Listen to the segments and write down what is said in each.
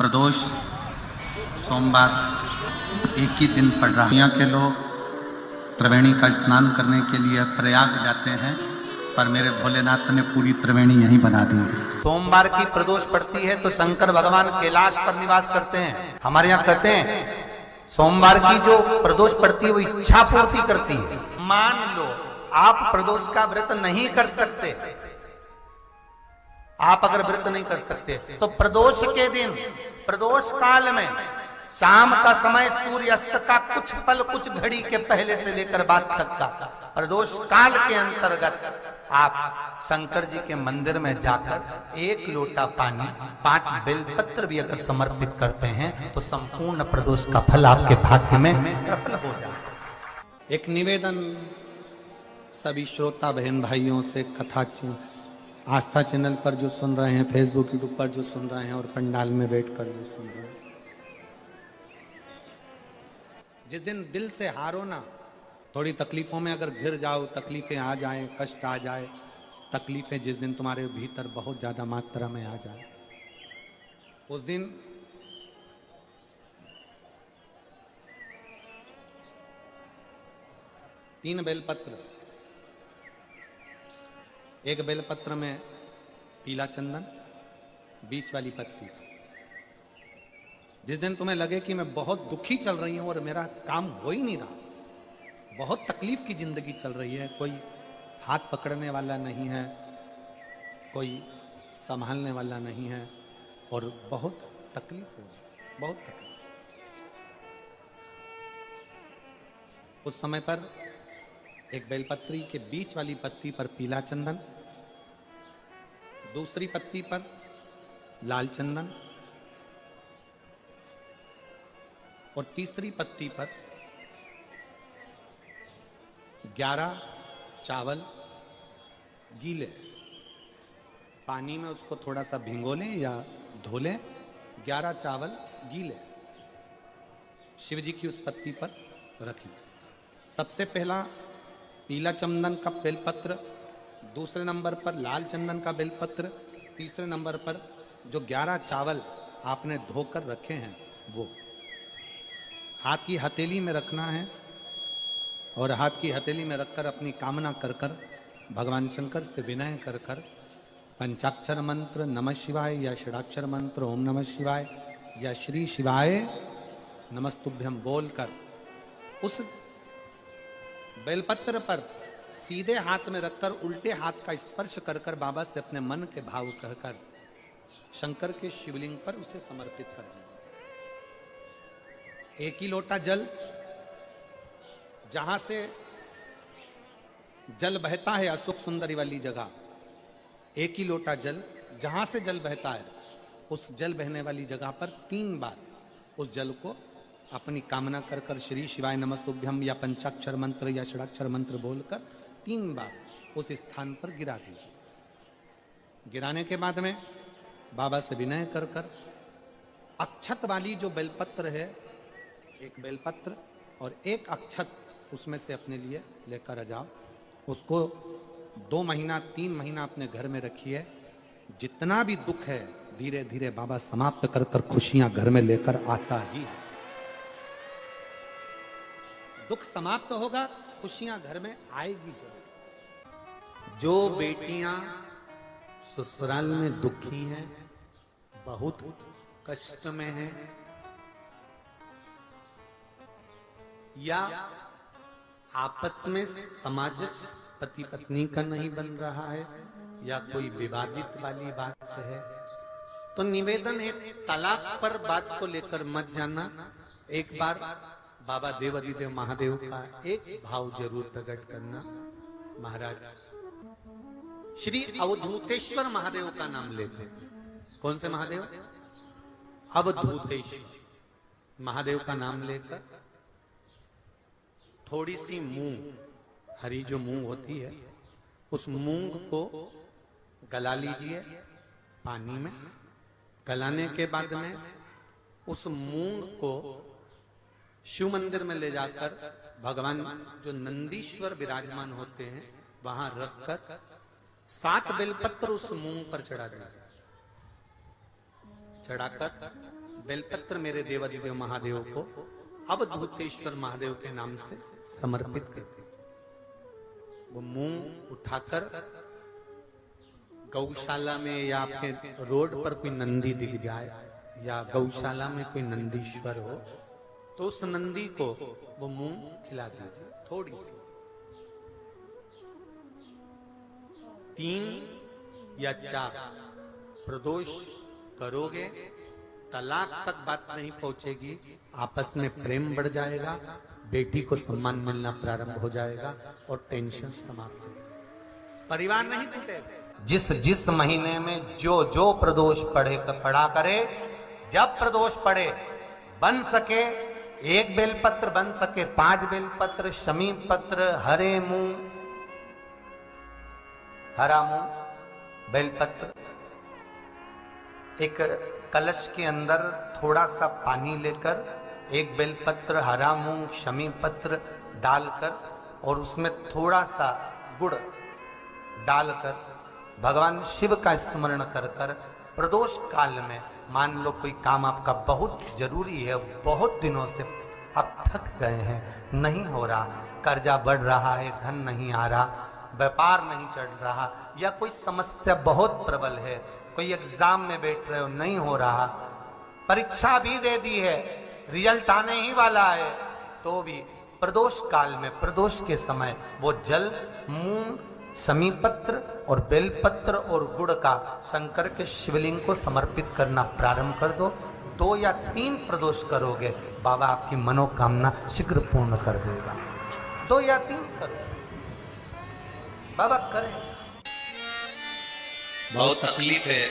प्रदोष सोमवार एक ही दिन पड़ रहा है। यहाँ के लोग त्रिवेणी का स्नान करने के लिए प्रयाग जाते हैं, पर मेरे भोलेनाथ ने पूरी त्रिवेणी यहीं बना दी है। सोमवार की प्रदोष पड़ती है तो शंकर भगवान कैलाश पर निवास करते हैं। हमारे यहाँ कहते हैं सोमवार की जो प्रदोष पड़ती है वो इच्छा पूर्ति करती है। मान लो आप प्रदोष का व्रत नहीं कर सकते, आप अगर व्रत नहीं कर सकते तो प्रदोष के दिन, प्रदोष काल में शाम का समय सूर्यास्त का कुछ पल, कुछ घड़ी के पहले से लेकर बाद तक का प्रदोष काल के अंतर्गत आप शंकर जी के मंदिर में जाकर 1 लोटा पानी, 5 बेलपत्र भी अगर समर्पित करते हैं तो संपूर्ण प्रदोष का फल आपके भाग्य में प्रबल हो जाए। एक निवेदन सभी श्रोता बहन भाइयों से, कथा आस्था चैनल पर जो सुन रहे हैं, फेसबुक यूट्यूब पर जो सुन रहे हैं और पंडाल में बैठकर जो सुन रहे हैं, जिस दिन दिल से हारो ना, थोड़ी तकलीफों में अगर घिर जाओ, तकलीफें आ जाए, कष्ट आ जाए, तकलीफें जिस दिन तुम्हारे भीतर बहुत ज्यादा मात्रा में आ जाए, उस दिन तीन बेलपत्र, एक बेलपत्र में पीला चंदन, बीच वाली पत्ती। जिस दिन तुम्हें लगे कि मैं बहुत दुखी चल रही हूं और मेरा काम हो ही नहीं रहा, बहुत तकलीफ की जिंदगी चल रही है, कोई हाथ पकड़ने वाला नहीं है, कोई संभालने वाला नहीं है और बहुत तकलीफ हो रही, बहुत तकलीफ। उस समय पर एक बेलपत्री के बीच वाली पत्ती पर पीला चंदन, दूसरी पत्ती पर लाल चंदन और तीसरी पत्ती पर 11 चावल गीले, पानी में उसको थोड़ा सा भिगो लें या धो लें, 11 चावल गीले शिव जी की उस पत्ती पर रखिए। सबसे पहला पीला चंदन का बेलपत्र, दूसरे नंबर पर लाल चंदन का बेलपत्र, तीसरे नंबर पर जो 11 चावल आपने धोकर रखे हैं वो हाथ की हथेली में रखना है और हाथ की हथेली में रखकर अपनी कामना कर कर भगवान शंकर से विनय कर कर पंचाक्षर मंत्र नमः शिवाय या षडाक्षर मंत्र ओम नमः शिवाय या श्री शिवाय नमस्तुभ्यम बोलकर उस बेलपत्र पर सीधे हाथ में रखकर उल्टे हाथ का स्पर्श कर कर बाबा से अपने मन के भाव कहकर शंकर के शिवलिंग पर उसे समर्पित कर दीजिए। एक ही लोटा जल, जहां से जल बहता है अशोक सुंदरी वाली जगह, एक ही लोटा जल जहां से जल बहता है उस जल बहने वाली जगह पर 3 बार उस जल को अपनी कामना कर कर श्री शिवाय नमस्तुभ्यम या पंचाक्षर मंत्र या षडाक्षर मंत्र बोलकर 3 बार उस स्थान पर गिरा दीजिए। गिराने के बाद में बाबा से विनय कर कर अक्षत वाली जो बेलपत्र है, एक बेलपत्र और एक अक्षत उसमें से अपने लिए लेकर आ जाओ। उसको 2 महीना 3 महीना अपने घर में रखिए। जितना भी दुख है धीरे धीरे बाबा समाप्त कर कर खुशियां घर में लेकर आता ही है। दुख समाप्त होगा, खुशियां घर में आएगी जरूर। जो बेटियां ससुराल में दुखी हैं, बहुत कष्ट में हैं, या आपस में समाजस पति पत्नी का नहीं बन रहा है या कोई विवादित वाली बात है, तो निवेदन है तलाक पर बात को लेकर मत जाना। एक बार बाबा देवाधिदेव महादेव का एक भाव जरूर प्रकट करना। महाराज श्री अवधूतेश्वर महादेव का नाम लेते। कौन से महादेव? अवधूतेश्वर महादेव का नाम लेकर थोड़ी सी मूंग, हरी जो मूंग होती है, उस मूंग को गला लीजिए पानी में। गलाने के बाद में उस मूंग को शिव मंदिर में ले जाकर भगवान जो नंदीश्वर विराजमान होते हैं वहां रखकर 7 बेलपत्र उस मूंग पर चढ़ा दीजिए। चढ़ाकर बेलपत्र मेरे देवाधिदेव महादेव को अवधूतेश्वर महादेव के नाम से समर्पित कर दीजिए। वो मुंह उठाकर गौशाला में या आपके रोड पर कोई नंदी दिख जाए या गौशाला में कोई नंदीश्वर हो तो उस नंदी को वो मुंह खिला दीजिए थोड़ी सी। 3 या 4 प्रदोष करोगे, तलाक तक बात नहीं पहुंचेगी, आपस में प्रेम बढ़ जाएगा, बेटी को सम्मान मिलना प्रारंभ हो जाएगा और टेंशन समाप्त हो जाएगा, परिवार नहीं टूटेगा। जिस महीने में जो प्रदोष पढ़ा करे, जब प्रदोष पड़े, बन सके 1 बेलपत्र, बन सके 5 बेलपत्र, शमी पत्र, हरा मुंह बेलपत्र, एक कलश के अंदर थोड़ा सा पानी लेकर 1 बेलपत्र, हरा मूंग, शमी पत्र डालकर और उसमें थोड़ा सा गुड़ डालकर भगवान शिव का स्मरण कर कर प्रदोष काल में, मान लो कोई काम आपका बहुत जरूरी है, बहुत दिनों से आप थक गए हैं, नहीं हो रहा, कर्जा बढ़ रहा है, धन नहीं आ रहा, व्यापार नहीं चढ़ रहा, या कोई समस्या बहुत प्रबल है, कोई एग्जाम में बैठ रहे हो नहीं हो रहा, परीक्षा भी दे दी है, रिजल्ट आने ही वाला है, तो भी प्रदोष काल में, प्रदोष के समय वो जल मूंग, शमी पत्र और बेलपत्र और गुड़ का शंकर के शिवलिंग को समर्पित करना प्रारंभ कर दो। 2 या 3 प्रदोष करोगे, बाबा आपकी मनोकामना शीघ्र पूर्ण कर देगा। 2 या 3 करो, बाबा करें। बहुत तकलीफ है,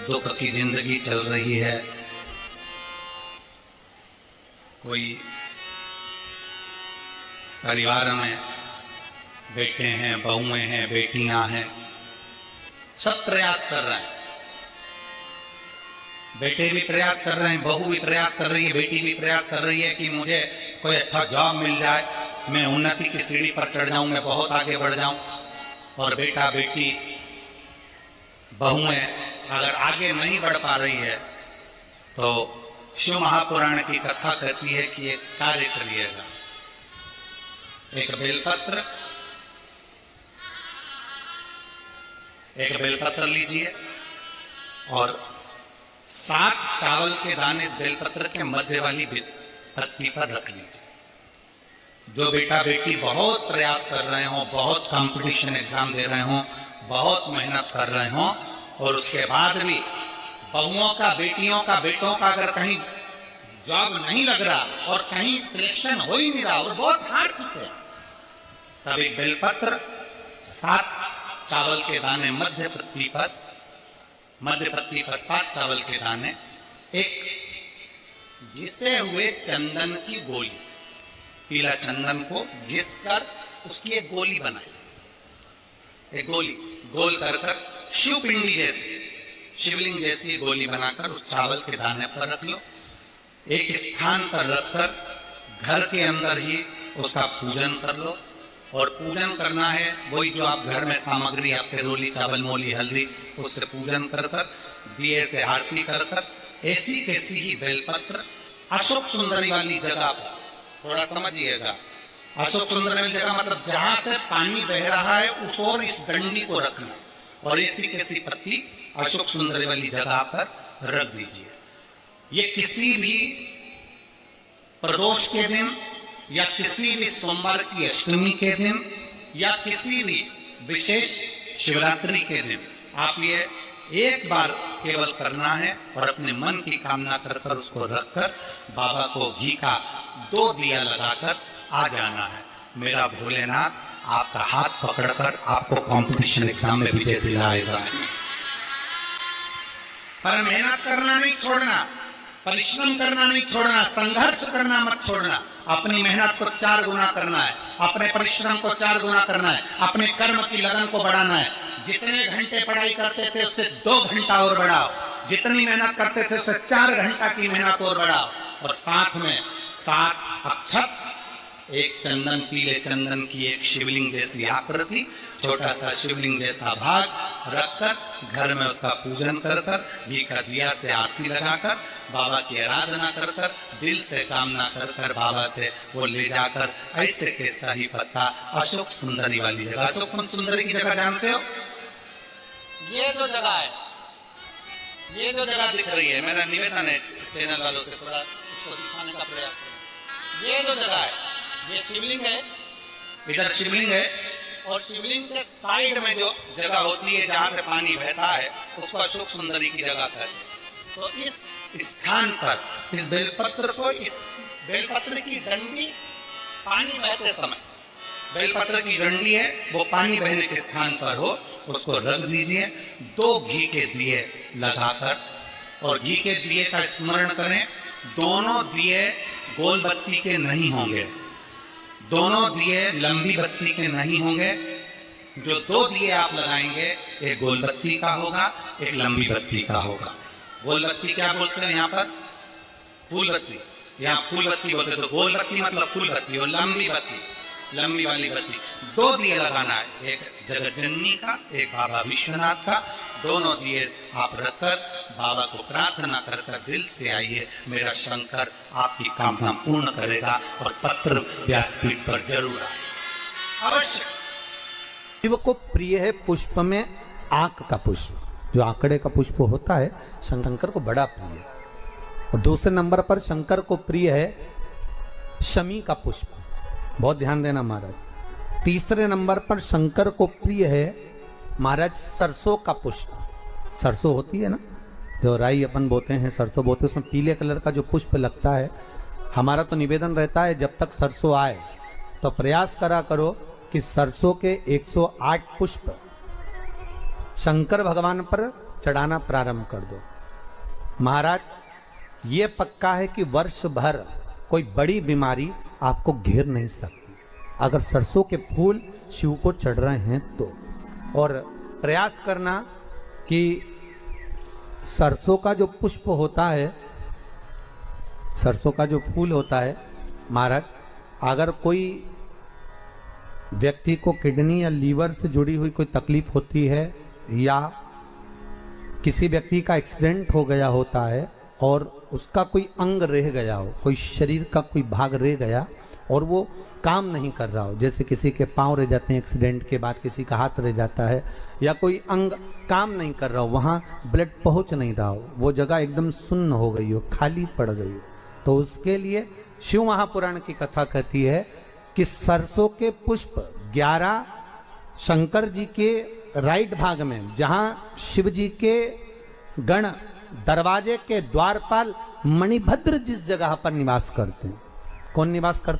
दुख की जिंदगी चल रही है, कोई परिवार में बेटे हैं, बहुएं हैं, बेटियां हैं, सब प्रयास कर रहे हैं, बेटे भी प्रयास कर रहे हैं, बहू भी प्रयास कर रही है, बेटी भी प्रयास कर रही है कि मुझे कोई अच्छा जॉब मिल जाए, मैं उन्नति की सीढ़ी पर चढ़ जाऊं, मैं बहुत आगे बढ़ जाऊं। और बेटा बेटी बहुएं अगर आगे नहीं बढ़ पा रही है तो शिव महापुराण की कथा कहती है कि एक कार्य करिएगा, एक बेलपत्र लीजिए और 7 चावल के दाने इस बेलपत्र के मध्य वाली पत्ती पर रख लीजिए। जो बेटा बेटी बहुत प्रयास कर रहे हो, बहुत कंपटीशन एग्जाम दे रहे हो, बहुत मेहनत कर रहे हो और उसके बाद भी बहुओं का, बेटियों का, बेटों का अगर कहीं जॉब नहीं लग रहा और कहीं सिलेक्शन हो ही नहीं रहा और बहुत हार चुके हैं, तब एक बेलपत्र 7 चावल के दाने मध्य पत्ती पर 7 चावल के दाने, एक घिसे हुए चंदन की गोली, पीला चंदन को घिस कर उसकी एक गोली बनाई, एक गोली गोल कर शिवपिंडी जैसी, शिवलिंग जैसी गोली बनाकर उस चावल के दाने पर रख लो। एक स्थान पर रखकर घर के अंदर ही उसका पूजन कर लो। और पूजन करना है वही जो आप घर में सामग्री, आपके रोली, चावल, मोली, हल्दी, उससे पूजन कर कर, दिए से आरती कर कर, ऐसी कैसी ही बेलपत्र अशोक सुंदरी वाली जगह पर, थोड़ा समझिएगा, अशोक सुंदरी वाली जगह मतलब जहां से पानी बह रहा है उस ओर इस डंडी को रखना और ऐसी कैसी पत्ती अशोक सुंदरी वाली जगह पर रख दीजिए। ये किसी भी प्रदोष के दिन या किसी भी सोमवार की अष्टमी के दिन या किसी भी विशेष शिवरात्रि के दिन आप ये एक बार केवल करना है और अपने मन की कामना कर कर उसको रखकर बाबा को घी का 2 दिया लगाकर आ जाना है। मेरा भोलेनाथ आपका हाथ पकड़कर आपको कंपटीशन एग्जाम में विजय दिलाएगा। पर मेहनत करना नहीं छोड़ना, परिश्रम करना नहीं छोड़ना, संघर्ष करना मत छोड़ना। अपनी मेहनत को 4 गुना करना है, अपने परिश्रम को 4 गुना करना है, अपने कर्म की लगन को बढ़ाना है। जितने घंटे पढ़ाई करते थे उससे 2 घंटा और बढ़ाओ, जितनी मेहनत करते थे उससे 4 घंटा की मेहनत और बढ़ाओ। और साथ में 7 अक्षत एक चंदन, पीले चंदन की एक शिवलिंग जैसी आकृति, छोटा सा शिवलिंग जैसा भाग रखकर घर में उसका पूजन कर कर, घी का दिया से आरती लगाकर, बाबा की आराधना कर कर, दिल से कामना कर कर बाबा से वो ले जाकर ऐसे के सही पत्ता अशोक सुंदरी वाली जगह, अशोक सुंदरी की जगह जानते हो? ये जो जगह है, ये जो जगह दिख रही है, मेरा निवेदन है चैनल वालों से थोड़ा उसको दिखाने का प्रयास करें। ये जो जगह है, ये शिवलिंग है, इधर शिवलिंग है, और शिवलिंग के साइड में जो जगह होती है जहां से पानी बहता है उसको अशोक सुंदरी की जगह कहते हैं। तो इस स्थान पर इस बेलपत्र को, इस बेलपत्र की डंडी पानी बहते समय, बेलपत्र की डंडी है वो पानी बहने के स्थान पर हो, उसको रख दीजिए। 2 घी के दिए लगाकर, और घी के दिए का स्मरण करें। दोनों दिए गोल बत्ती के नहीं होंगे, दोनों दिए लंबी बत्ती के नहीं होंगे। जो 2 दिए आप लगाएंगे, एक गोल बत्ती का होगा, एक लंबी बत्ती का होगा। गोल बत्ती क्या बोलते हैं यहाँ पर? फूल बत्ती। यहाँ फूल बत्ती बोलते हैं, तो गोल बत्ती मतलब फूल बत्ती, और लंबी बत्ती, लंबी वाली बत्ती। 2 दिए लगाना है, एक जगत जननी का, एक बाबा विश्वनाथ का। दोनों दिए आप रखकर बाबा को प्रार्थना कर कर दिल से आइए, मेरा शंकर आपकी कामना पूर्ण करेगा, और पत्र व्यासपीठ पर जरूर आए अवश्य। शिव को प्रिय है पुष्प में आंक का पुष्प, जो आंकड़े का पुष्प होता है शंकर को बड़ा प्रिय है। और दूसरे नंबर पर शंकर को प्रिय है शमी का पुष्प, बहुत ध्यान देना महाराज। तीसरे नंबर पर शंकर को प्रिय है महाराज सरसों का पुष्प। सरसों होती है ना, जो राई अपन बोते हैं, सरसों बोते हैं, उसमें पीले कलर का जो पुष्प लगता है। हमारा तो निवेदन रहता है जब तक सरसों आए तो प्रयास करा करो कि सरसों के 108 पुष्प शंकर भगवान पर चढ़ाना प्रारंभ कर दो। महाराज ये पक्का है कि वर्ष भर कोई बड़ी बीमारी आपको घेर नहीं सकती अगर सरसों के फूल शिव को चढ़ रहे हैं तो। और प्रयास करना कि सरसों का जो पुष्प होता है, सरसों का जो फूल होता है महाराज, अगर कोई व्यक्ति को किडनी या लीवर से जुड़ी हुई कोई तकलीफ होती है, या किसी व्यक्ति का एक्सीडेंट हो गया होता है और उसका कोई अंग रह गया हो, कोई शरीर का कोई भाग रह गया और वो काम नहीं कर रहा हो, जैसे किसी के पांव रह जाते हैं एक्सीडेंट के बाद, किसी का हाथ रह जाता है, या कोई अंग काम नहीं कर रहा हो, वहाँ ब्लड पहुँच नहीं रहा हो, वो जगह एकदम सुन्न हो गई हो, खाली पड़ गई हो, तो उसके लिए शिव महापुराण की कथा कहती है कि सरसों के पुष्प 11 शंकर जी के राइट भाग में, जहाँ शिव जी के गण दरवाजे के द्वारपाल मणिभद्र जिस जगह पर निवास करते हैं, कौन निवास करते हैं?